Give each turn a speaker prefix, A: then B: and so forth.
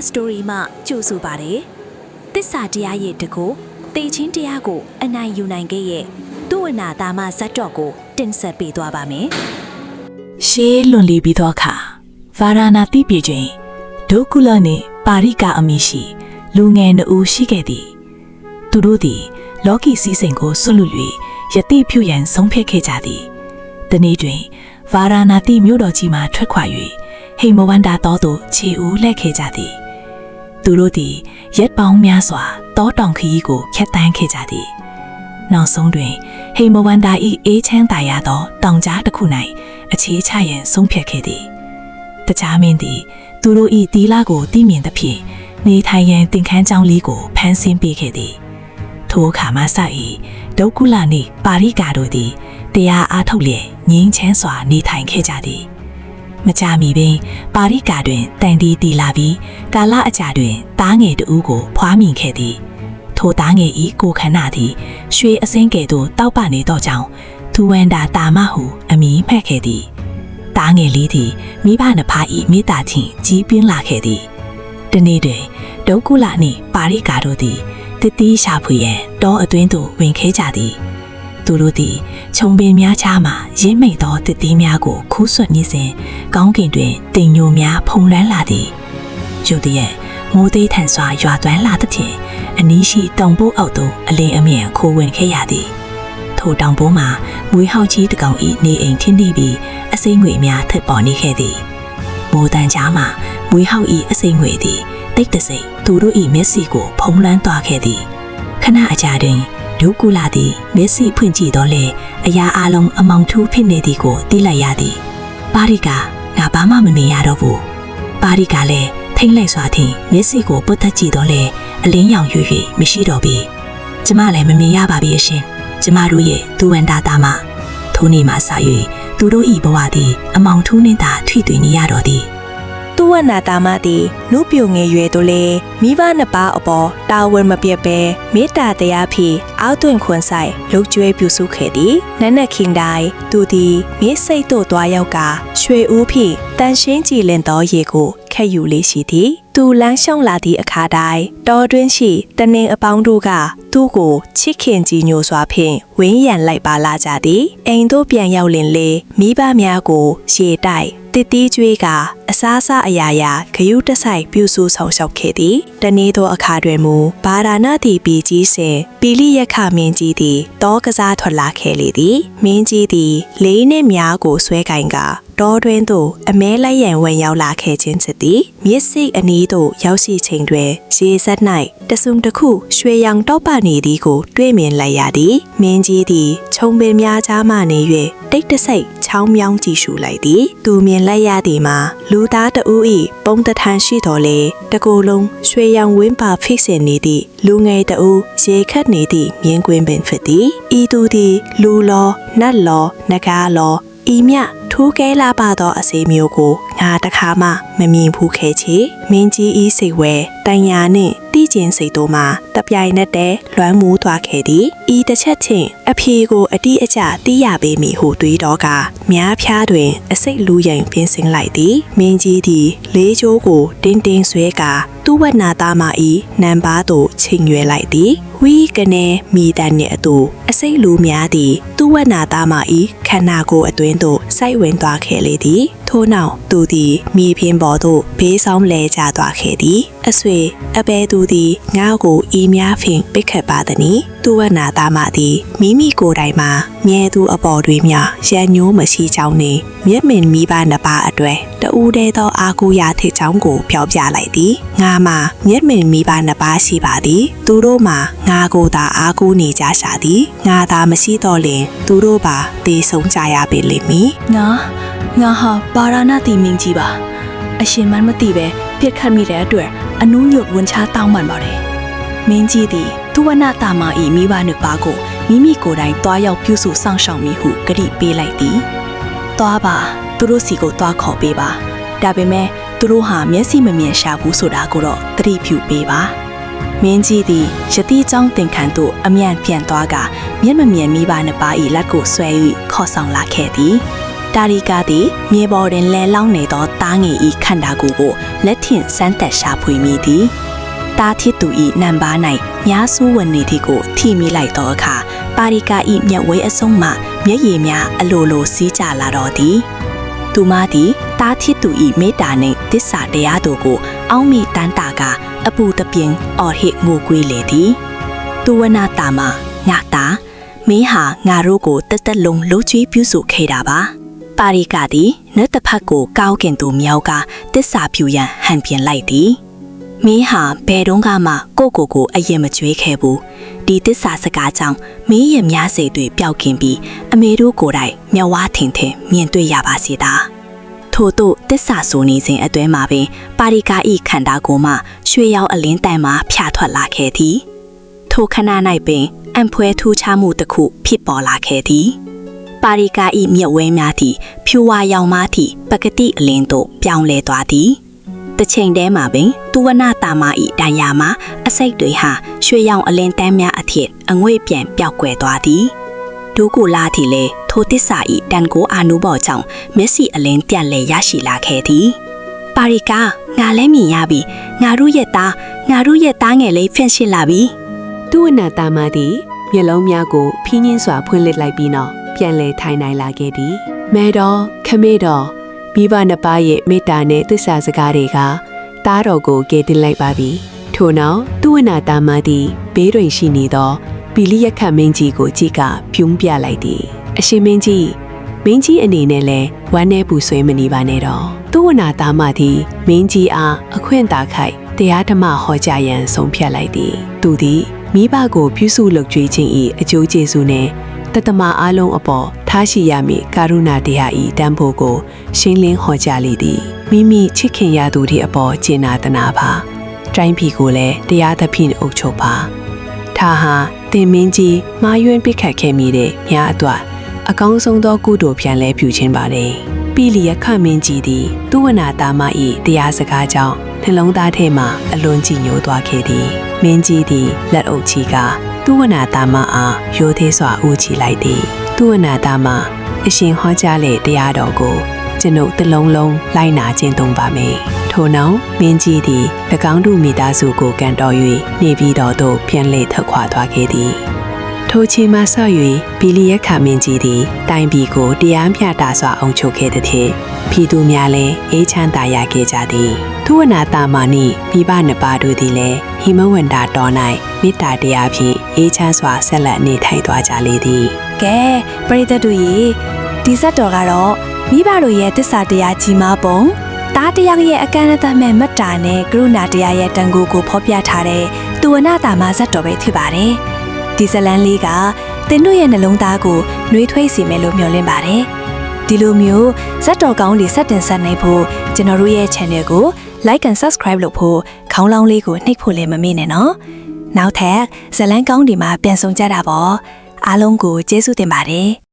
A: Podcast Story မှကြိုဆိုပါရစေ။သစ္စာတရားရဲ့တကူတေချင်းတရားကိုအနိုင်ယူနိုင်ခဲ့ရဲ့သူဝနာသားမဇတ်တော်ကိုတင်ဆက်ပေးသွားပါမယ်။ရှေးလွန်လီပြီးသောအခါဗာရာဏသီပြည်တွင်ဒုက္ကုလနှင့်ပါရိကအမည်ရှိလူငယ်နှစ်ဦးရှိခဲ့သည်။သူတို့သည်လောကီစည်းစိမ်ကိုဆွလွတ်၍ယတိဖြူရန်ဆုံးဖြတ်ခဲ့ကြသည်။တနေ့တွင်ဗာရာဏသီမြို့တော်ကြီးမှထွက်ခွာ၍ဟိမဝန္တာတော်သို့ခြေဦးလှည့်ခဲ့ကြသည်သူတို့သည်ရက်ပေါင်းများစွာတောတောင်ခရီးကိုဖြတ်တန်းခဲ့ကြသည်နောက်ဆုံးတွင်ဟိမဝန္တာ၏အေးချမ်းသာရသောတောင်ကြားတစ်ခု၌အခြေချရန်ဆုံးဖြတ်ခဲ့သည်တခြားမင်းသည်သူတို့၏တီလာကိုသိမြင်သဖြင့်နေထိုင်ရန်သင်ခန်းကျောင်းလေးကိုဖန်ဆင်းပေးခဲ့သည်ထိုအခါမှစ၏ဒုက္ကုလနှင့်ပါရိကာတို့သည်တရားအားထုတ်လျက်ငြိမ်းချမ်းစွာနေထိုင်ခဲ့ကြသည်မကြမီပင်ပါရိကာတွင်တန်တီတီလာပြီးကာလအကြာတွင်သားငယ်တဦးကိုဖွားမြင်ခဲ့သည်ထိုသားငယ်၏ကိုခန္ဓာသည်ရွှေအစင်းကဲ့သို့တောက်ပနေသောကြောင့်သူဝန္တာတာမဟုအမည်မှတ်ခဲ့သည်သားငယ်လေးသည်မိဘနှစ်ဖား၏မေတ္တာထင်ကြီးပြင်းလာခဲ့သည်တနေ့တွင်ဒုက္ကုလနှင့်ပါရိကာတို့သည်တတိရှာဖွေရန်တောအတွင်းသို့ဝင်ခဲ့ကြသည်သူတို့သည်ခြုံပင်များချားမှရင်းမိတ်သောတစ်သီးများကိုခူးဆွတ်နေစဉ်ကောင်းကင်တွင်တင်ညိုများဖုံလွှမ်းလာသည်ရုတ်တရက်မိုးသေးထန်စွာရွာသွန်းလာသဖြင့်အနီးရှိတောင်ပိုးအောက်သို့အလင်းအမြန်ခိုးဝင်ခဲ့ရသည်ထိုတောင်ပိုးမှာမွေးဟောက်ကြီးတစ်ကောင်၏နေအိမ်ထင်းနေပြီးအစိမ့်ငွေများထပ်ပေါ်နေခဲ့သည်မိုးတန်ကြားမှာမွေးဟောက်၏အစိမ့်ငွေသည်တိတ်တဆိတ်သူတို့၏မျက်စိကိုဖုံးလွှမ်းသွားခဲ့သည်ခဏအကြာတွင်ဒုက္ကုလသည်မျက်စိဖွင့်ကြည့်တော့လေအရာအလုံးအမောင်ထူးဖြစ်နေသည်ကိုသိလိုက်ရသည်ပါရိကာငါဘာမှမမြင်ရတော့ဘူးပါရိကာလည်းထိမ့်လိုက်စွာထင်မျက်စိကိုပုတ်သက်ကြည့်တော့လေအလင်းရောင်ရွရွမရှိတော့ပြီကျမလည်းမမြင်ရပါပြီအရှင်ကျမတို့ရဲ့သူဝန္တာတာမထိုနေ့မှစ၍သူတို့၏ဘဝသည်အမောင်ထူးနှင့်သာထွေထွေနေရတော့သည်သူဝနာတာမသည်နုပြုံငယ်ရွယ်တို့လေမိဘနှစ်ပါးအပေါ်တာဝန်မပြတ်ပဲမေတ္တာတရားဖြင့်အောက်တွင်ခွန်ဆိုင်လှုပ်ကြွေးပြုစုခဲ့သည်နတ်နတ်ခင်တိုင်းသူသည်မြေစိတ်သို့သွားရောက်ကရွှေဦးဖြင့်တန်ရှင်းကြည်လင်သောရေကိုခက်ယူလေးရှိသည်သူလမ်းရှောင်လာသည့်အခါတိုင်းတောတွင်းရှိတနင်အပေါင်းတို့ကသူ့ကိုချစ်ခင်ကြည်ညိုစွာဖြင့်ဝင်းရံလိုက်ပါလာကြသည်အိမ်သို့ပြန်ရောက်လင်လေမိဘများကိုရေတိုက်တစ်တီးကျွေးကအစားအစာအရာရာဂယုတဆိုင်ပြုစုဆောင်ရှောက်ခဲ့သည်တနေ့သောအခါတွင်မူဗာရာဏသီပြည်ကြီးစဉ်ပီလိယက္ခမင်းကြီးသည်တောကစားထွက်လာခဲ့လေသည်မင်းကြီးသည်လေးနှင့်များကိုဆွဲကင်ကတောတွင်သို့အမဲလိုက်ရန်ဝင်ရောက်လာခဲ့ခြင်းဖြစ်သည်မြစ်စိတ်အနီးသို့ရောက်ရှိချိန်တွင်ရေစက်၌တဆုံတစ်ခုရွှေရောင်တောက်ပနေသည်ကိုတွေ့မြင်လိုက်ရသည်မင်းကြီးသည်ခြုံပင်များကြားမှနေ၍တိတ်တဆိတ်ချောင်းမြောင်းကြည့်ရှုလိုက်သည်သူမြင်လိုက်ရသည်မှာလူသားတဦး၏ပုံတထန်ရှိတော်လေတကိုယ်လုံးရွှေရောင်ဝင်းပါဖိတ်ဆင်နေသည့်လူငယ်တဦးရေခတ်နေသည့်မြင်းကွင်းပင်ဖြစ်သည်ဤသူသည်လူလောနတ်လောနဂါလောဤမြထူးကဲလာပါသောအစေမျိုးကိုငါတခါမှမမြင်ဘူးခဲ့ချေမင်းကြီးဤစိတ်ဝဲတန်ရာနှင့်တိကျင်စိတ်တို့မှာတပြိုင်နက်တည်းလွမ်းမိုးသွားခဲ့သည်ဤတစ်ချက်ချင်းအဖြေကိုအတိအကျသိရပေမည်ဟုတွေးတော့ကမြားဖျားတွင်အစိတ်လူရင်ပြင်ဆင်လိုက်သည်မင်းကြီးသည်လေးချိုးကိုတင်းတင်းဆွဲကာသူဝနာသားမ၏နံပါးသို့ချိန်ရွယ်လိုက်သည်ဝီကနေမိတန်နှင့်အတူအစိတ်လူများသည်သူဝနာသားမ၏ခန္ဓာကိုယ်အတွင်းသို့စိုက်ဝင်သွားခဲ့လေသည်ထို့နောက်သူသည်မြေပြင်ပေါ်သို့ဘေးဆောင်လဲကျသွားခဲ့သည်အဆွေအဘဲသူသည်ငါ့ကိုဤများဖြင့်ပိတ်ခတ်ပါသည်။သူဝနာသားမသည်မိမိကိုယ်တိုင်မှာမြဲသူအပေါ်တွင်မျှရန်ညိုးမရှိကြောင်းနှင့်မျက်မင်မိဘနှစ်ပါးအတွက်တဦးတည်းသောအာကိုရာထစ်ကြောင်းကိုပြောပြလိုက်သည်။ငါမှာမျက်မင်မိဘနှစ်ပါးရှိပါသည်။သူတို့မှာငါကိုသာအာကိုနေကြရှာသည်။ငါသာမရှိတော့လင်သူတို့ပါသေဆုံးကြရပေလိမ့်မည်။
B: ငါဟာဗာရာဏသီမင်းကြီးပါအရှင်မမသိပဲပြစ်ခတ်မိတဲ့အတွက်အနုညွတ်ဝန်ချတောင်းပန်ပါတယ်မင်းကြီးသည်သူဝနာတာမ၏မိဘနှစ်ပါးကိုမိမိကိုယ်တိုင်တွားရောက်ပြုစုစောင့်ရှောက်မိဟုကတိပေးလိုက်သည်တွားပါသူတို့စီကိုတွားခေါ်ပေးပါဒါပေမဲ့သူတို့ဟာမျက်စိမမြင်ရှာဘူးဆိုတာကိုတော့သတိပြုပေးပါမင်းကြီးသည်ယတိကျောင်းသင်္ခန်းသို့အမြန်ပြန်သွားကမျက်မမြင်မိဘနှစ်ပါး၏လက်ကိုဆွဲ၍ခေါ်ဆောင်လာခဲ့သည် တာရီကာသည်မြေပေါ်တွင်လဲလောင်းနေသောတားငယ်ဤခန္ဓာကိုယ်ကိုလက်ထင်စမ်းသက်ရှာဖွေမိသည်တားthiếtသူဤနံပါး၌များဆူးဝင်နေသည်ကိုထိမိလိုက်သောအခါပါရီကာဤမျက်ဝဲအစုံမှမျက်ရည်များအလိုလိုစီးကျလာတော့သည်သူမသည်တားthiếtသူဤမေတ္တာနှင့်သစ္စာတရားတို့ကိုအောက်မေ့တမ်းတာကအပူတပြင်းအော်ဟစ်ငိုကွေးလေသည်သူဝနာတာမှာငါသားမင်းဟာငါတို့ကိုတက်တက်လုံးလှုပ်ကြွေးပြုစုခဲ့တာပါပါရီကာသည်နှက်တစ်ဖက်ကိုကောက်ကင်သူမြောက်ကတစ္ဆာပြူရန်ဟန်ပြင်လိုက်သည်မင်းဟာဘယ်တော့မှကိုအရင်မကြွေးခဲ့ဘူးဒီတစ္ဆာစကားကြောင့်မင်းရဲ့များစိတ်တွေပျောက်ကင်းပြီးအမေတို့ကိုယ်တိုင်မျက်ဝါးထင်ထင်မြင်တွေ့ရပါစေသာထို့သို့တစ္ဆာဆိုနေစဉ်အတွဲမှာပင်ပါရီကာဤခန္ဓာကိုယ်မှရွှေရောင်အလင်းတန်မှဖြာထွက်လာခဲ့သည်ထိုခဏ၌ပင်အံဖွဲထူးခြားမှုတစ်ခုဖြစ်ပေါ်လာခဲ့သည်ပါရီကာဤမြက်ဝဲများသည့်ဖြူဝါရောင်မှသည့်ပကတိအလင်းသို့ပြောင်းလဲသွားသည်တစ်ချိန်တည်းမှာပင်သူဝနာတာမဤတန်ရာမှာအစိတ်တွေဟာရွှေရောင်အလင်းတန်းများအဖြစ်အငွေ့ပြန်ပျောက်ကွယ်သွားသည်ဒုကူလာသည်လေထိုတစ္ဆာဤတန်ကိုအာနုဘောကြောင့်မျက်စိအလင်းပြန်လဲရရှိလာခဲ့သည်ပါရီကာငါလည်းမြင်ရပြီငါတို့ရဲ့သားငယ်လေးဖင့်ရှိလာပြီ
C: သူဝနာတာမသည်မျက်လုံးများကိုဖိညင်းစွာဖွင့်လှစ်လိုက်ပြီးနောက်ပြန်လဲထိုင်နိုင်လာခဲ့သည်မဲတော်ခမေတော်မိဘနှစ်ပါးရဲ့မေတ္တာနဲ့သစ္စာစကားတွေကသားတော်ကိုကယ်တင်လိုက်ပါပြီထို့နောက်သူဝနာတာမသည်ဘေးတွင်ရှိနေသောပီလိယခမင်းကြီးကိုကြည့်ကပြုံးပြလိုက်သည်အရှင်မင်းကြီးအနေနဲ့လဲဝမ်းနဲ့ပူဆွေးမနေပါနဲ့တော့သူဝနာတာမသည်မင်းကြီးအားအခွင့်သာခိုက်တရားဓမ္မဟောကြားရန်ဆုံးဖြတ်လိုက်သည်သူသည်မိဘကိုပြုစုလုပ်ကြွေးခြင်း၏အကျိုးကျေးဇူးနဲ့တတမအားလုံးအပေါ်ထားရှိရမည့်ကာရုဏာတရား၏တန်ဖိုးကိုရှင်းလင်းဟောကြားလေသည်မိမိချစ်ခင်ရသူတွေအပေါ်ကျင့်နာတနာပါတိုင်းပြည်ကိုလည်းတရားသဖြင့်အုပ်ချုပ်ပါထားဟာတင်မင်းကြီးမာယွန်းပိခတ်ခဲ့မိတဲ့မြားအတွက်အကောင်းဆုံးသောကုသိုလ်ပြန်လဲပြုခြင်းပါတယ်ပိလိယခမင်းကြီးသည်သူဝနာတာမ၏တရားစကားကြောင့်နှလုံးသားထဲမှအလွန်ကြည်ညိုသွားခဲ့သည်မင်းကြီးသည်လက်အုပ်ချီကသူဝနာတာမအားရိုသေစွာဦးချီလိုက်သည်သူဝနာတာမအရှင်ဟောကြားလေတရားတော်ကိုကျွန်ုပ်တစ်လုံးလုံးလိုက်နာကျင့်သုံးပါမယ်ထို့နောက်မင်းကြီးသည်၎င်းတို့မိသားစုကိုကန်တော်၍နေပြည်တော်သို့ပြန်လည်ထွက်ခွာသွားခဲ့သည်ထိုချိန်မှဆော့၍ဘီလီယက်ခမင်းကြီးသည်တိုင်းပြည်ကိုတရားမျှတစွာအုပ်ချုပ်ခဲ့သည်ဖြင့်ပြည်သူများလည်းအေးချမ်းသာယာခဲ့ကြသည်သူဝနာတာမနှင့်မိဘနှစ်ပါးတို့သည်လည်းဟိမဝန္တာတော်၌မေတ္တာတရားဖြင့်အေးချမ်းစွာဆက်လက်နေထိုင်သွားကြလေသည်
B: ကဲပရိသတ်တို့ရေဒီဇက်တော်ကတော့မိဘတို့ရဲ့တစ္ဆာတရားကြီးမားပုံတားတရားရဲ့အကန့်အသတ်မဲ့မတ်တာနဲ့ကရုဏာတရားရဲ့တန်ခိုးကိုဖော်ပြထားတဲ့သူဝနာတာမဇက်တော်ပဲဖြစ်ပါတယ်ဒီဇလန်လေးကတင်တို့ရဲ့နှလုံးသားကိုနှွေးထွေးစေမယ်လို့မျှော်လင့်ပါတယ်ဒီလိုမျိုးဇက်တော်ကောင်းတွေဆက်တင်ဆက်နိုင်ဖို့ကျွန်တော်တို့ရဲ့ channel ကို like and subscribe လုပ်ဖို့ခေါင်းလောင်းလေးကိုနှိပ်ဖို့လည်းမမေ့နဲ့နော်နောက်ထပ်ဇလန်ကောင်းတွေမှာပြန်ဆောင်ကြတာပေါ့အားလုံးကိုကျေးဇူးတင်ပါတယ်